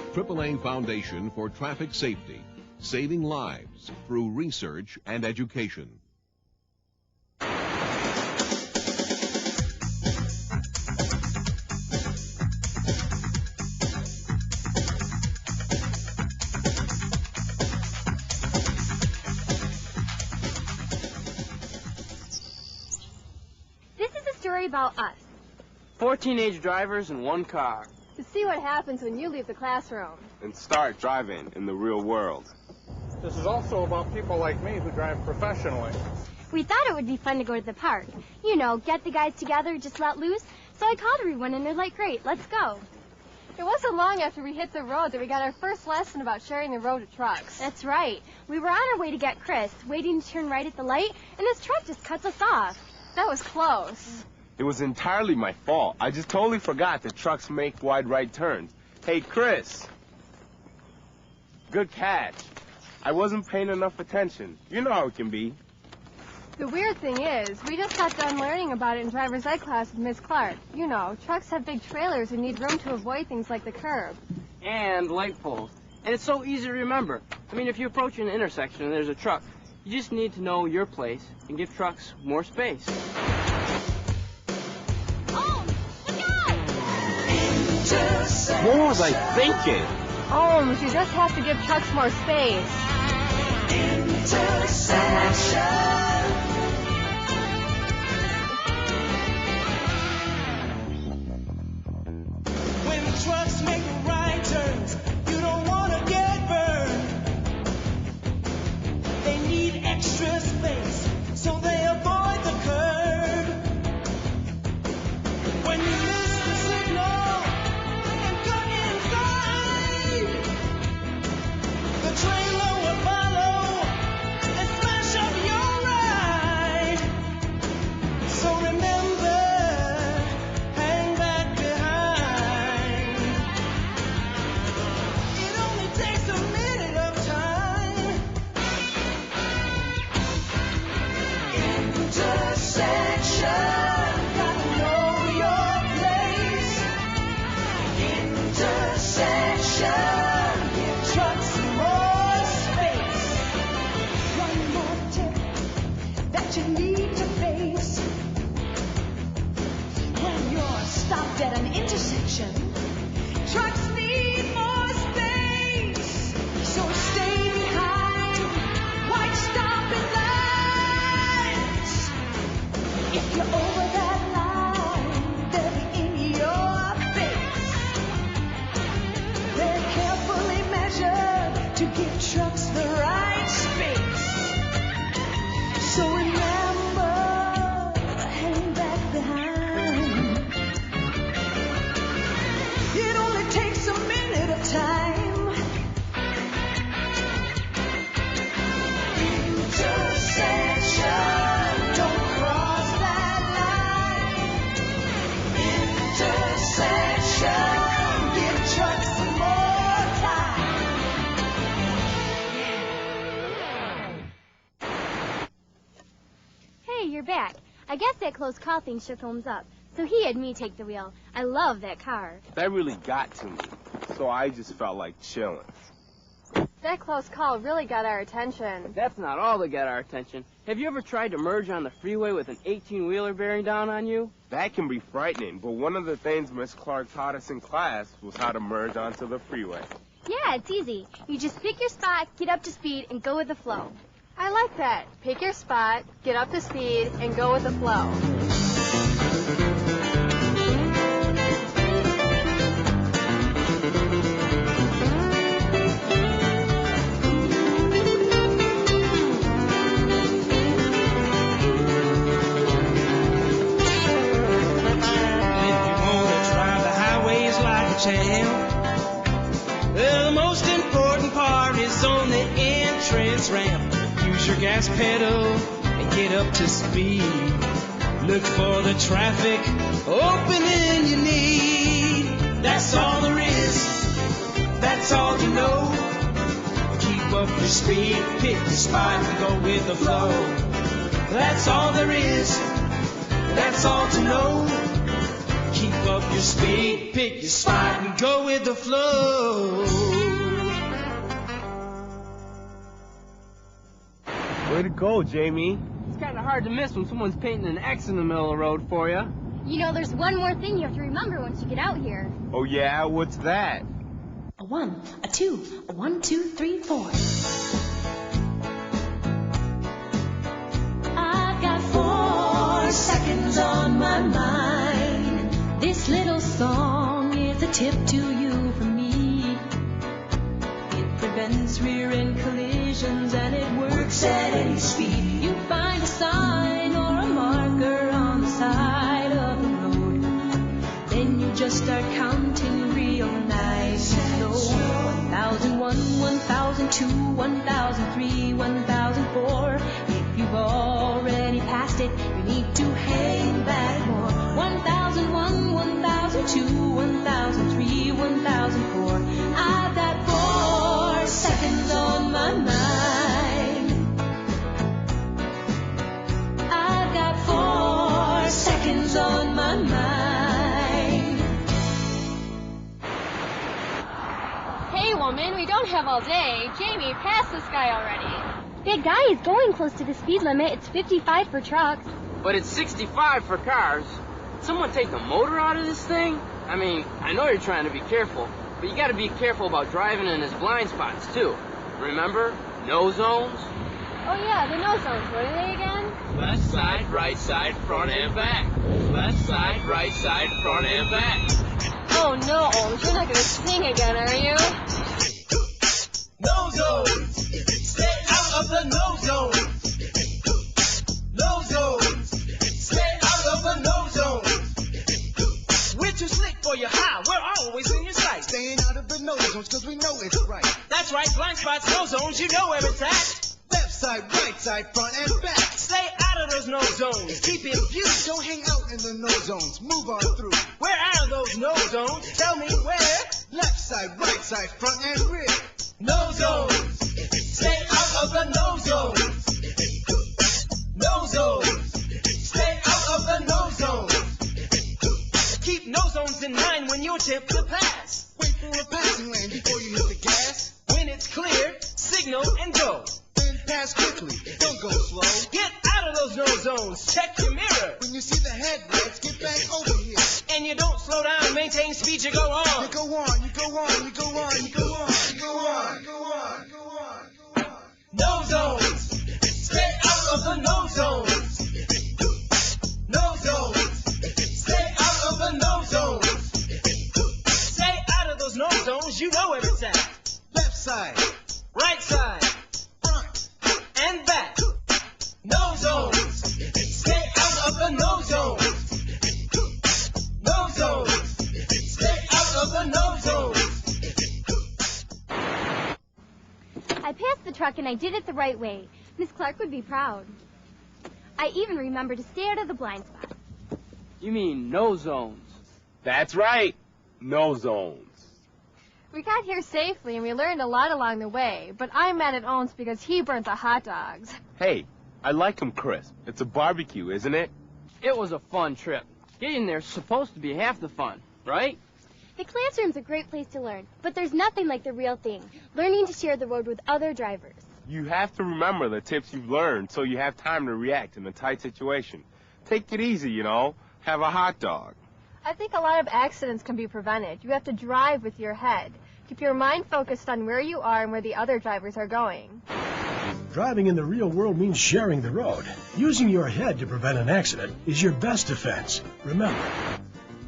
AAA Foundation for Traffic Safety, saving lives through research and education. This is a story about us. 4 teenage drivers in one car. To see what happens when you leave the classroom. And start driving in the real world. This is also about people like me who drive professionally. We thought it would be fun to go to the park. You know, get the guys together, just let loose. So I called everyone and they're like, great, let's go. It wasn't long after we hit the road that we got our first lesson about sharing the road to trucks. That's right. We were on our way to get Chris, waiting to turn right at the light, and his truck just cuts us off. That was close. It was entirely my fault. I just totally forgot that trucks make wide right turns. Hey, Chris. Good catch. I wasn't paying enough attention. You know how it can be. The weird thing is, we just got done learning about it in driver's ed class with Miss Clark. You know, trucks have big trailers and need room to avoid things like the curb. And light poles. And it's so easy to remember. I mean, if you approach an intersection and there's a truck, you just need to know your place and give trucks more space. Oh, look out! What was I thinking? Oh, you just have to give trucks more space. When trucks make right turns, you don't want to get burned. They need extra space, so they avoid the curb. When you miss the signal and cut inside, the trailer will follow and smash up your ride. So remember, hang back behind. It only takes a minute of time. Intersection, gotta know your place. Intersection, give trucks more space. One more tip that you need to face. When you're stopped at an intersection, trucks need more space. So stay behind white stopping lights. If you're over that line, they'll be in your face. They're carefully measured to give trucks the right space. So remember, hang back behind. It only takes a minute of time. Intersection, don't cross that line. Intersection, give trucks some more time. Hey, you're back. I guess that close call thing shook Holmes up. So he had me take the wheel. I love that car. That really got to me. So I just felt like chilling. That close call really got our attention. That's not all that got our attention. Have you ever tried to merge on the freeway with an 18-wheeler bearing down on you? That can be frightening, but one of the things Miss Clark taught us in class was how to merge onto the freeway. Yeah, it's easy. You just pick your spot, get up to speed, and go with the flow. I like that. Pick your spot, get up to speed, and go with the flow. Well, the most important part is on the entrance ramp. Use your gas pedal and get up to speed. Look for the traffic opening you need. That's all there is. That's all to know. Keep up your speed, pick the spot, and go with the flow. That's all there is. That's all to know. Keep up your speed, pick your spot, and go with the flow. Way to go, Jamie. It's kind of hard to miss when someone's painting an X in the middle of the road for you. You know, there's one more thing you have to remember once you get out here. Oh, yeah? What's that? A 1, a 2, a 1, 2, 3, 4. I've got 4 seconds on my mind. This little song is a tip to you from me. It prevents rear-end collisions and it works at any speed. You find a sign or a marker on the side of the road. Then you just start counting real nice and slow. 1001, 1002, 1003, 1004. If you've already passed it, you need to hang back more. 1001, 1002, 1003, 1004. I've got 4 seconds on my mind. I've got 4 seconds on my mind. Hey, woman, we don't have all day. Jamie, pass this guy already. Big guy is going close to the speed limit. It's 55 for trucks. But it's 65 for cars. Did someone take the motor out of this thing? I mean, I know you're trying to be careful, but you gotta be careful about driving in his blind spots, too. Remember? No zones? Oh, yeah, the no zones. What are they again? Left side, right side, front and back. Left side, right side, front and back. Oh, no, you're not going to sing again, are you? No zones. Stay out of the no zones. No zones. Stay out of the no zones. We're too slick for your high. We're always in your sight. Staying out of the no zones because we know it's right. That's right, blind spots, no zones, you know where it's at. Left side, right side, front and back. Stay out of those no zones. Keep in view. Don't hang out in the no zones. Move on through. Where are those no zones? Tell me where. Left side, right side, front and rear. No zones. Stay out of the no zones. No zones. Stay out of the no zones. Keep no zones in mind when you attempt to pass. Wait for a passing lane before you hit the gas. When it's clear, signal and go. Then pass quickly. Don't go slow. Get out of those no zones. Check your mirror. When you see the headlights, get back over here. And you don't slow down, maintain speed, you go on. You go on, you go on, you go on, you go on, you go on, go on, go on, go on. No zones. Stay out of the no zones. No zones. Stay out of the no zones. Stay out of those no zones, you know where it's at. Left side, Right side, front, and back. No zones. Stay out of the no zones. No zones. Stay out of the no zones. I passed the truck and I did it the right way. Miss Clark would be proud. I even remember to stay out of the blind spot. You mean no zones? That's right. No zones. We got here safely and we learned a lot along the way, but I'm mad at Owens because he burnt the hot dogs. Hey, I like them crisp. It's a barbecue, isn't it? It was a fun trip. Getting there's supposed to be half the fun, right? The classroom's a great place to learn, but there's nothing like the real thing, learning to share the road with other drivers. You have to remember the tips you've learned so you have time to react in a tight situation. Take it easy, you know. Have a hot dog. I think a lot of accidents can be prevented. You have to drive with your head. Keep your mind focused on where you are and where the other drivers are going. Driving in the real world means sharing the road. Using your head to prevent an accident is your best defense. Remember,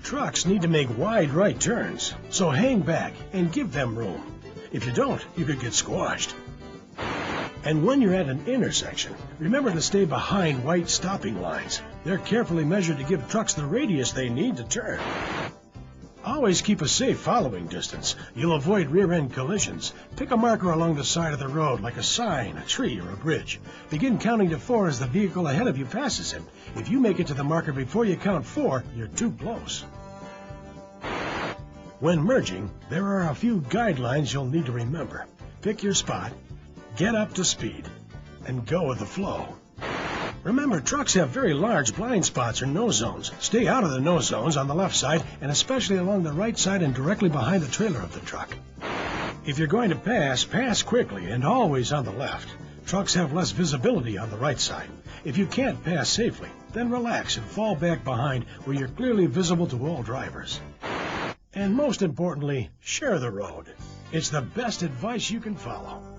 trucks need to make wide right turns, so hang back and give them room. If you don't, you could get squashed. And when you're at an intersection, remember to stay behind white stopping lines. They're carefully measured to give trucks the radius they need to turn. Always keep a safe following distance. You'll avoid rear-end collisions. Pick a marker along the side of the road, like a sign, a tree, or a bridge. Begin counting to 4 as the vehicle ahead of you passes him. If you make it to the marker before you count 4, you're too close. When merging, there are a few guidelines you'll need to remember. Pick your spot, get up to speed, and go with the flow. Remember, trucks have very large blind spots or nose zones. Stay out of the nose zones on the left side and especially along the right side and directly behind the trailer of the truck. If you're going to pass, pass quickly and always on the left. Trucks have less visibility on the right side. If you can't pass safely, then relax and fall back behind where you're clearly visible to all drivers. And most importantly, share the road. It's the best advice you can follow.